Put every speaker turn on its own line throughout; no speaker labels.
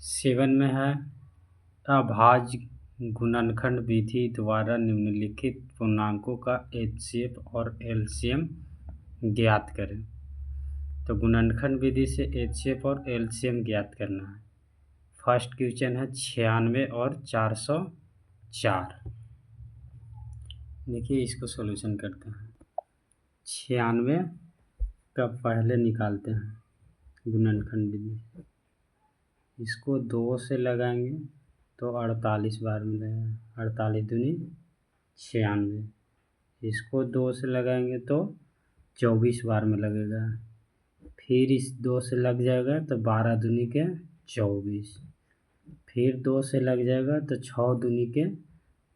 7 में है अभाज्य गुणनखंड विधि द्वारा निम्नलिखित पूर्णांकों का एचसीएफ और एलसीएम ज्ञात करें। तो गुणनखंड विधि से एचसीएफ और एलसीएम ज्ञात करना है। फर्स्ट क्वेश्चन है 96 और 404। देखिए इसको सॉल्यूशन करते हैं। 96 का पहले निकालते हैं गुणनखंड विधि से। इसको 2 से लगाएंगे तो 48 बार मिलेगा, 48 दूनी 96। इसको 2 से लगाएंगे तो 24 बार में लगेगा। फिर इस 2 से लग जाएगा तो 12 दूनी के 24। फिर 2 से लग जाएगा तो 6 दूनी के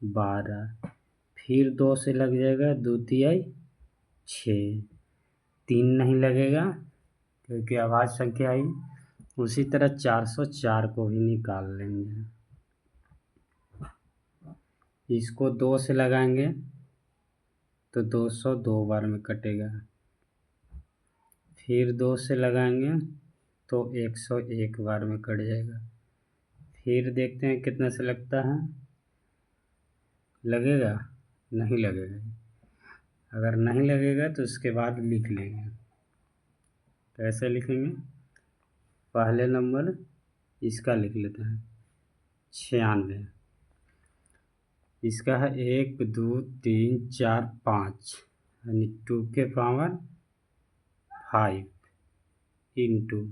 12। फिर 2 से लग जाएगा 2 तिहाई 6। 3 नहीं लगेगा क्योंकि अभाज्य संख्या आई। उसी तरह 404 को भी निकाल लेंगे। इसको 2 से लगाएंगे तो 202 बार में कटेगा। फिर 2 से लगाएंगे तो 101 बार में कट जाएगा। फिर देखते हैं कितने से लगता है। लगेगा? नहीं लगेगा। अगर नहीं लगेगा तो उसके बाद लिख लेंगे। कैसे लिखेंगे? पहले नंबर इसका लिख लेते हैं 96। इसका है 1 2 3 4 5 यानी 2 के पावर 5 इंटू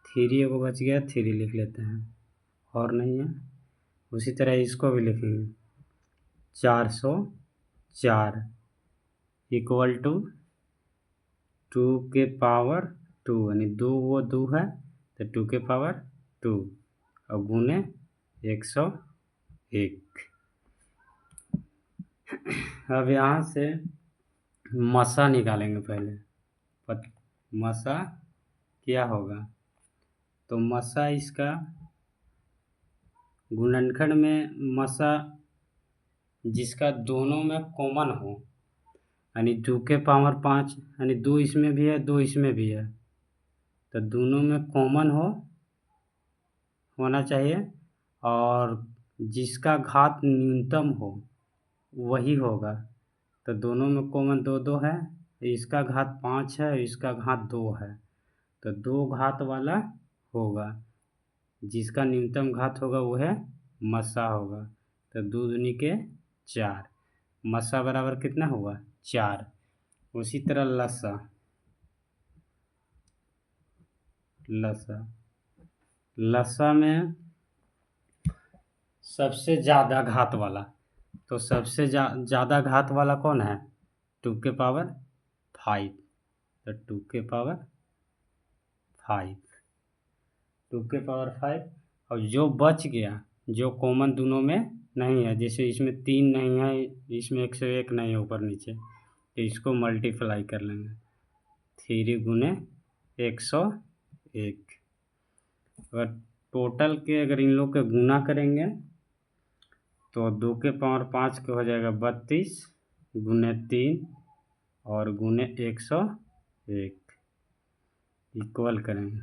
3 एगो बच गया, 3 लिख लेते हैं और नहीं है। उसी तरह इसको भी लिखेंगे 404 इक्वल टू 2 के पावर 2 यानी 2 वो 2 है तो 2 के पावर 2 और गुने 101। अब यहाँ से मसा निकालेंगे पहले। मसा क्या होगा? तो मसा इसका गुणनखंड में मसा जिसका दोनों में कॉमन हो यानी 2 के पावर 5 यानी 2 इसमें भी है 2 इसमें भी है तो दोनों में कॉमन होना चाहिए और जिसका घात न्यूनतम हो वही होगा। तो दोनों में कॉमन 2 2 है, इसका घात 5 है, इसका घात 2 है तो 2 घात वाला होगा। जिसका न्यूनतम घात होगा वो है मसा होगा। तो 2 दूनी के 4, मसा बराबर कितना होगा 4। उसी तरह लसा लसा में सबसे ज़्यादा घात वाला, तो सबसे ज़्यादा घात वाला कौन है? 2 के पावर 5। तो 2 के पावर 5 2 के पावर 5 और जो बच गया जो कॉमन दोनों में नहीं है, जैसे इसमें 3 नहीं है, इसमें 101 नहीं है ऊपर नीचे, तो इसको मल्टीप्लाई कर लेंगे 3 गुने 101। अगर टोटल के अगर इन लोग के गुना करेंगे तो 2 के पावर 5 के हो जाएगा 32 गुने 3 और गुने 101 इक्वल करेंगे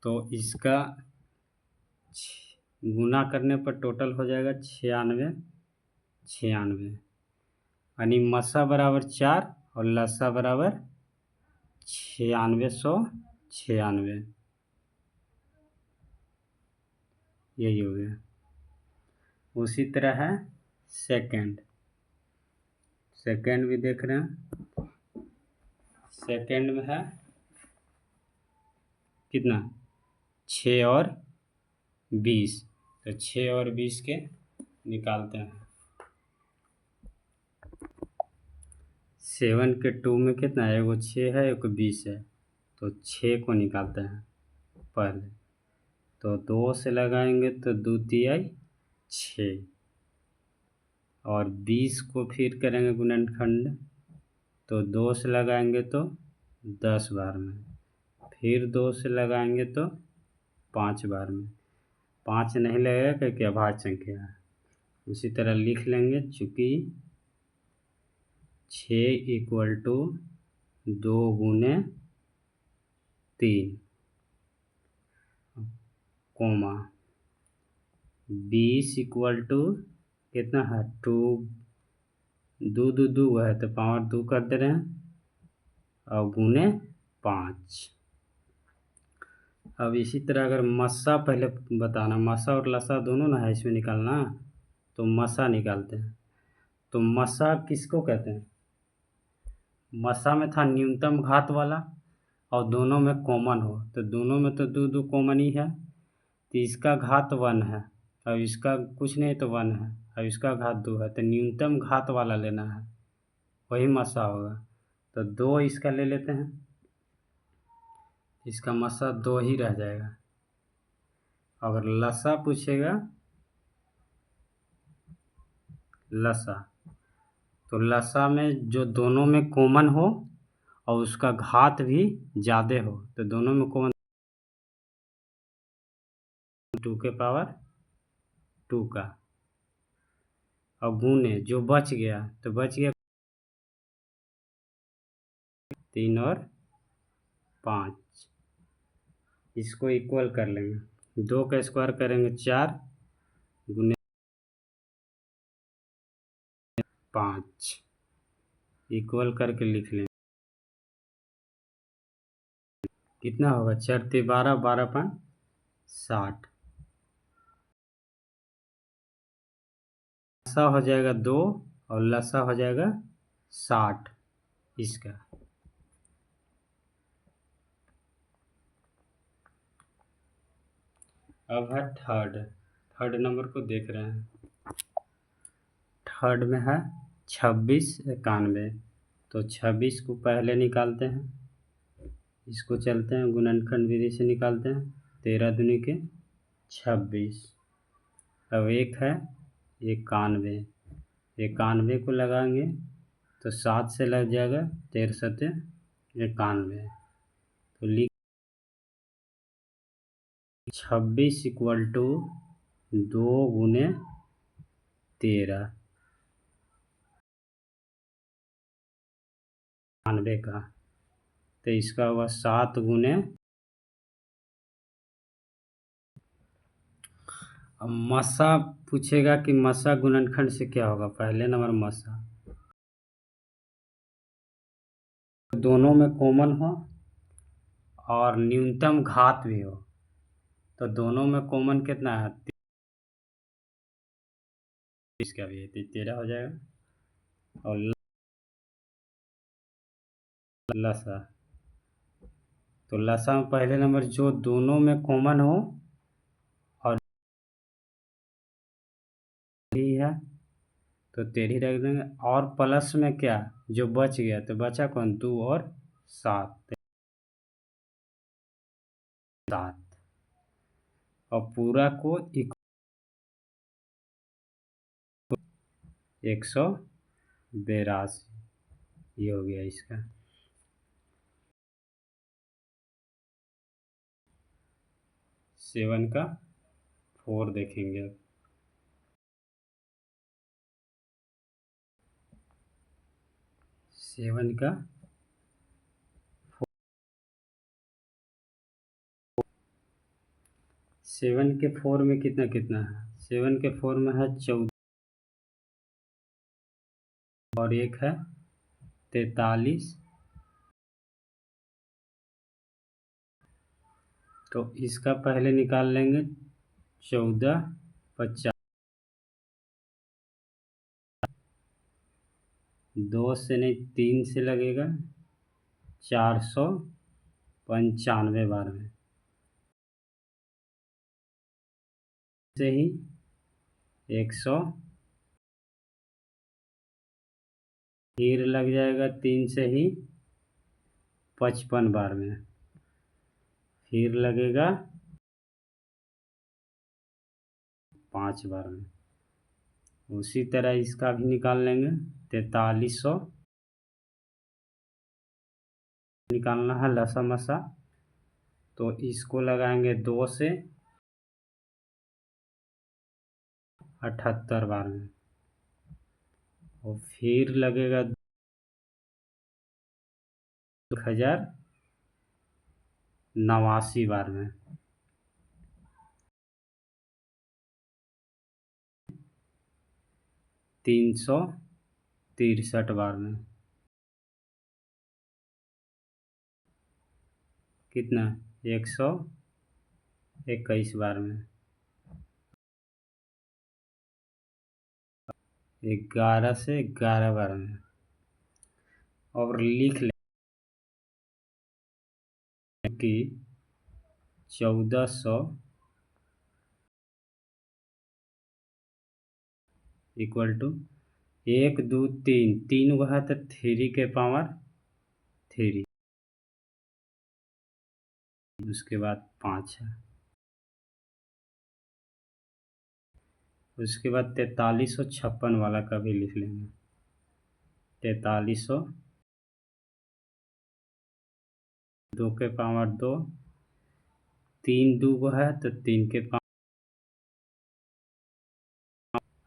तो इसका गुना करने पर टोटल हो जाएगा 96 यानी मसा बराबर 4 और लसा बराबर 9696। यही हो गया। उसी तरह है सेकंड भी देख रहे हैं। सेकंड में है कितना 6 और 20। तो 6 और 20 के निकालते हैं। 7 के 2 में कितना है? वो 6 है, एक 20 है तो 6 को निकालते हैं पहले। तो 2 से लगाएंगे तो 2 तिहाई 6 और 20 को फिर करेंगे गुणनखंड तो 2 से लगाएंगे तो 10 बार में, फिर 2 से लगाएंगे तो 5 बार में। 5 नहीं लगेगा क्योंकि अभाज्य संख्या है। उसी तरह लिख लेंगे चूँकि 6 इक्वल टू 2 गुने 3 कोमा 20 इक्वल टू कितना है 2, दो है तो पावर 2 कर दे रहे हैं और गुने 5। अब इसी तरह अगर मस्सा पहले बताना, मस्सा और लसा दोनों ना है इसमें निकालना, तो मस्सा निकालते हैं। तो मस्सा किसको कहते हैं? मस्सा में था न्यूनतम घात वाला और दोनों में कॉमन हो, तो दोनों में तो दो कॉमन ही है, तो इसका घात 1 है और इसका कुछ नहीं तो 1 है और इसका घात 2 है, तो न्यूनतम घात वाला लेना है, वही मस्सा होगा। तो 2 इसका ले लेते हैं, इसका मस्सा 2 ही रह जाएगा। अगर लसा पूछेगा, लसा, तो लसा में जो दोनों में कॉमन हो और उसका घात भी ज़्यादा हो, तो दोनों में कॉमन 2 के पावर 2 का, और गुने जो बच गया तो बच गया 3 और 5, इसको इक्वल कर लेंगे। 2 का स्क्वायर करेंगे 4 गुने 5 इक्वल करके लिख लेंगे। कितना होगा 4 ते 12, 12 5 60, लसा हो जाएगा 2 और लसा हो जाएगा 60 इसका। अब है थर्ड नंबर को देख रहे हैं। थर्ड में है 26 91, तो 26 को पहले निकालते हैं, इसको चलते हैं गुणनखंड विधि से निकालते हैं, 13 दूनी के 26। अब एक है 91, 91 को लगाएंगे तो 7 से लग जाएगा 13 सत्ते 91, तो लिख 26 इक्वल टू 2 गुने 13 91 का, तो इसका हुआ 7 गुने। अब मस्सा पूछेगा कि मस्सा गुणनखंड से क्या होगा, पहले नंबर मस्सा दोनों में कॉमन हो और न्यूनतम घात भी हो, तो दोनों में कॉमन कितना है, इसका भी है 13 हो जाएगा। और लसा, तो लसा में पहले नंबर जो दोनों में कॉमन हो और ही है तो 13 रख देंगे, और प्लस में क्या जो बच गया, तो बचा कौन 2 और 7 और पूरा को 182, ये हो गया इसका। 7 का 4 देखेंगे अब। 7 का 7 के 4 में कितना कितना है, 7 के 4 में है 14 और एक है 43, तो इसका पहले निकाल लेंगे 14 50, 2 से नहीं 3 से लगेगा 495 बार में से ही 100, फिर लग जाएगा 3 से ही 55 बार में, फिर लगेगा 5 बार में। उसी तरह इसका भी निकाल लेंगे 4300 निकालना है लसा मसा, तो इसको लगाएंगे 2 से 78 बार में और फिर लगेगा 1089 बार में। 363 बार में। कितना? 121 बार में। 11 से 11 बार में। और लिख लें कि 1400 इक्वल टू 1 2 3 3 हुआ है तो 3 के पावर 3, उसके बाद 5 है, उसके बाद 4356 वाला का भी लिख लेंगे। 4300 2 के पावर 2, 3 2 को है तो 3 के पावर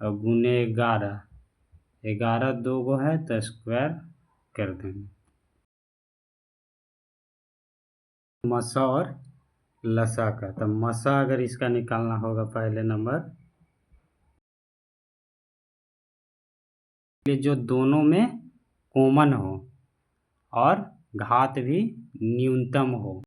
और गुने 11, 11 2 को है तो स्क्वायर कर देंगे। मसा और लसा का, तो मसा अगर इसका निकालना होगा पहले नंबर, जो दोनों में कॉमन हो और घात भी न्यूनतम हो।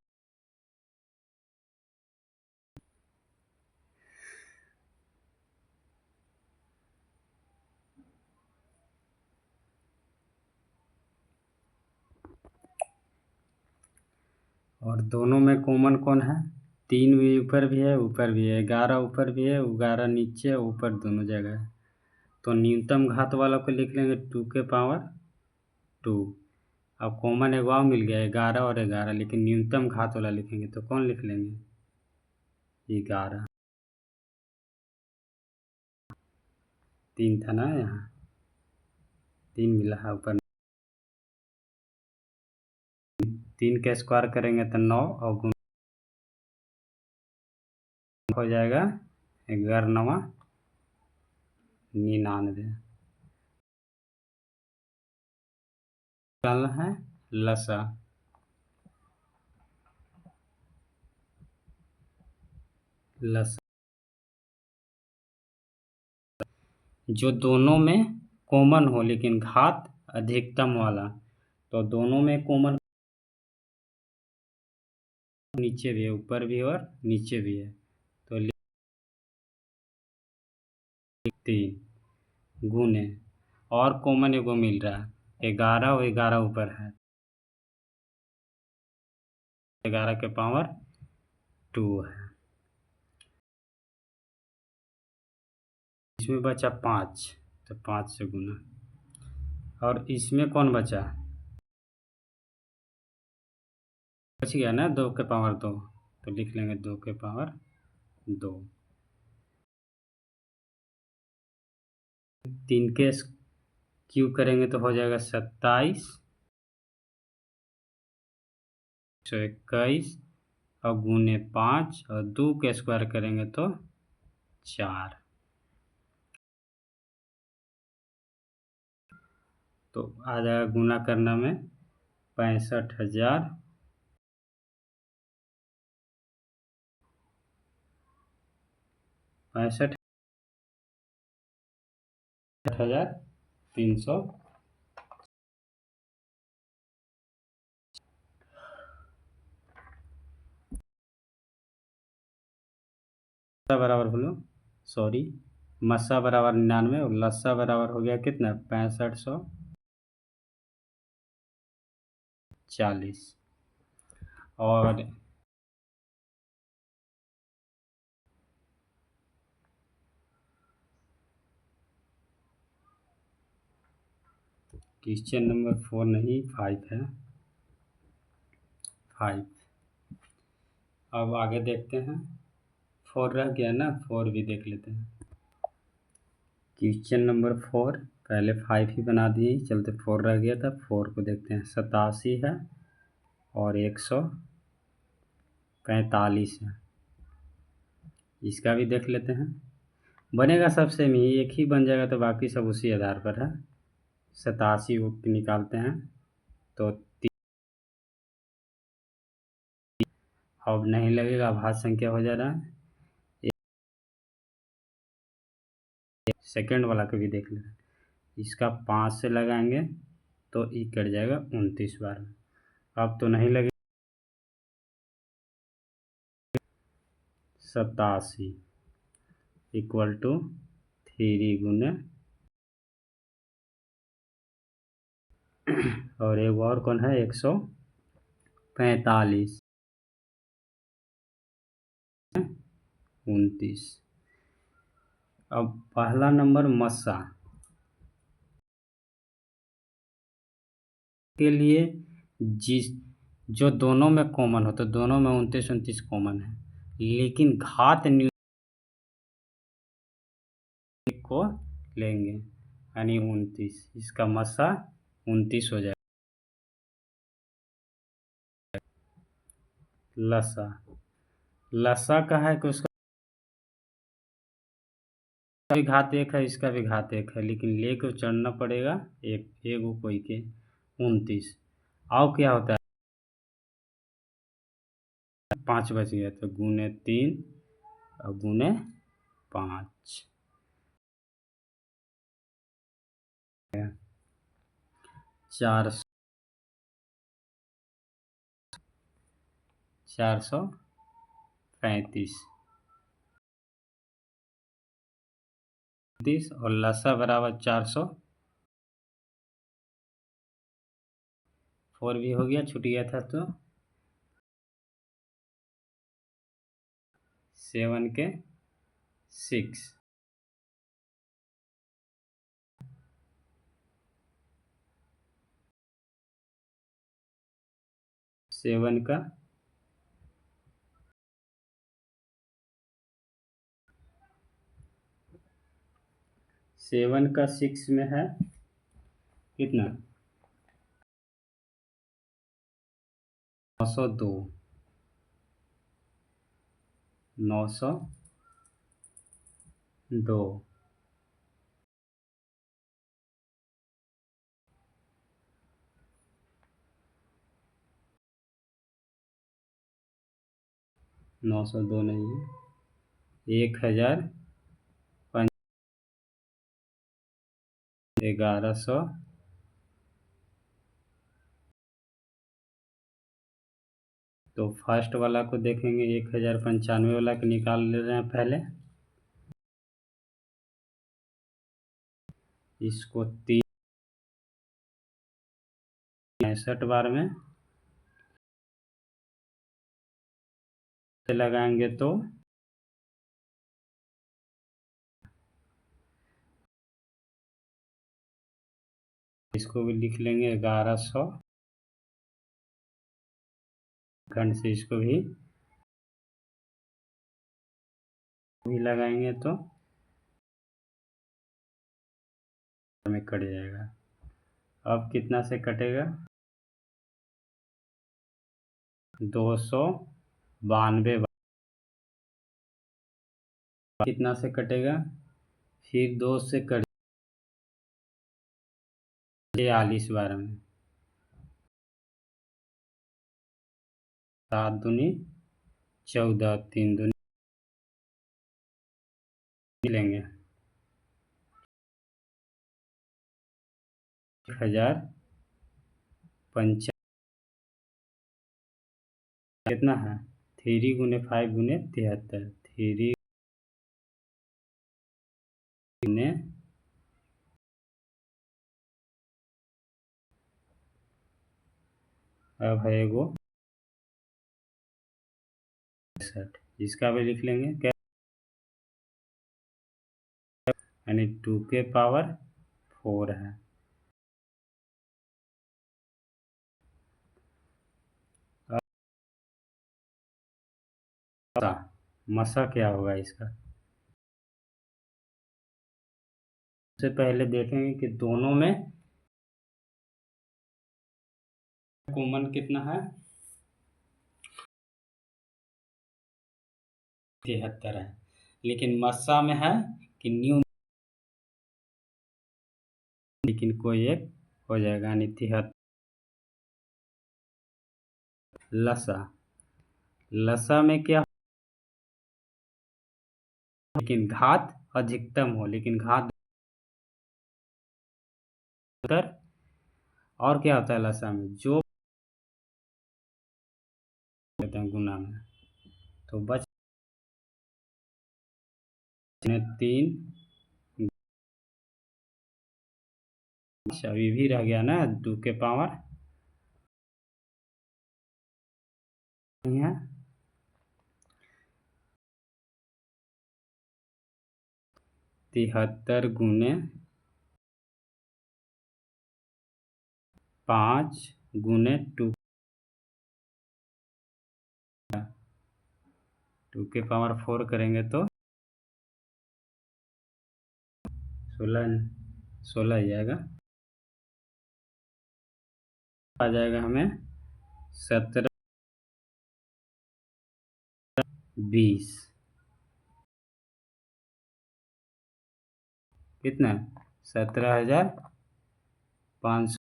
और दोनों में कॉमन कौन है? 3 भी ऊपर भी है, ऊपर भी है, 11 ऊपर भी है, 11 नीचे ऊपर दोनों जगह है। तो न्यूनतम घात वाला को लिख लेंगे 2 के पावर 2। अब कॉमन एक वाव मिल गया 11 और 11, लेकिन न्यूनतम घात वाला लिखेंगे तो कौन लिख लेंगे? 11। 3 था ना, यहाँ 3 मिला है ऊपर। 3 का स्क्वायर करेंगे तो 9 और गुण हो जाएगा 11 9 99। निकालना है लसा। लसा जो दोनों में कॉमन हो लेकिन घात अधिकतम वाला, तो दोनों में कॉमन नीचे भी है, ऊपर भी और नीचे भी है, तो 3 गुने और कॉमन एगो मिल रहा है 11 और 11 ऊपर है, 11 के पावर 2 है। इसमें बचा 5, तो 5 से गुना। और इसमें कौन बचा? बच गया ना 2 के पावर 2, तो लिख लेंगे 2 के पावर 2। 3 के क्यूब करेंगे तो हो जाएगा 27 121 और गुने 5 और 2 के स्क्वायर करेंगे तो 4। तो आ जाएगा गुना करना में 65,000 65,300 बराबर बोलो, सॉरी, मस्सा बराबर 99 और लस्सा बराबर हो गया कितना? 6540। और क्वेश्चन नंबर 4 नहीं 5 है, 5। अब आगे देखते हैं, 4 रह गया ना, 4 भी देख लेते हैं। क्वेश्चन नंबर 4, पहले 5 ही बना दिए, चलते 4 रह गया था, 4 को देखते हैं। 87 है और 145 है, इसका भी देख लेते हैं। बनेगा सब सेम ही, एक ही बन जाएगा, तो बाकी सब उसी आधार पर है। 87 को निकालते हैं तो अब नहीं लगेगा, भाज्य संख्या हो जा रहा है। सेकेंड वाला को भी देख लें, इसका 5 से लगाएंगे तो ई कट जाएगा 29 बार में। अब तो नहीं लगे 87 इक्वल टू 3 गुने और एक और कौन है 145 29। अब पहला नंबर मस्सा के लिए जिस जो दोनों में कॉमन हो तो दोनों में 29 कॉमन है, लेकिन घात को लेंगे यानी 29, इसका मस्सा 29 हो जाएगा। लसा का है कि उसका भी घात 1 है, इसका भी घात 1 है, लेकिन लेके चढ़ना पड़ेगा एक कोई के 29। आओ क्या होता है 5 बच गया तो गुने 3 और गुने 5 435 और लसा बराबर 404 भी हो गया, छूट गया था तो 7 के 6 7 का 6 में है कितना 902 902 नहीं है 1100 तो फर्स्ट वाला को देखेंगे 1095 वाला के निकाल ले रहे हैं पहले, इसको 65 बार में लगाएंगे तो इसको भी लिख लेंगे 1100 खंड से इसको भी लगाएंगे तो हमें कट जाएगा। अब कितना से कटेगा 292 कितना से कटेगा फिर 2 से कट 46 बार में 7 दूनी 14 3 दूनी लेंगे 1055 कितना है 3 गुने 5 गुने 73 3 गुने अब है एगो 60 इसका भी लिख लेंगे क्या यानी 2 के पावर 4 है। मसा क्या होगा इसका सबसे पहले देखेंगे कि दोनों में कॉमन कितना है 73 है, लेकिन मस्सा में है कि न्यू लेकिन कोई एक हो जाएगा यानी 73। लसा में क्या लेकिन घात अधिकतम हो, लेकिन घात उत्तर। और क्या होता है लसा में, जो कहते हैं गुना में, तो बच 3। अभी भी रह गया ना 2 के पावर है 73 गुने 5 गुने 2 के पावर 4 करेंगे तो 16 ही जाएगा। आ जाएगा हमें 17 20 कितना 17,500।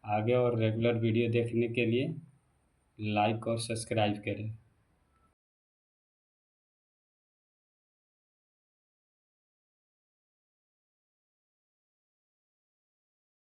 आगे और रेगुलर वीडियो देखने के लिए लाइक और सब्सक्राइब करें।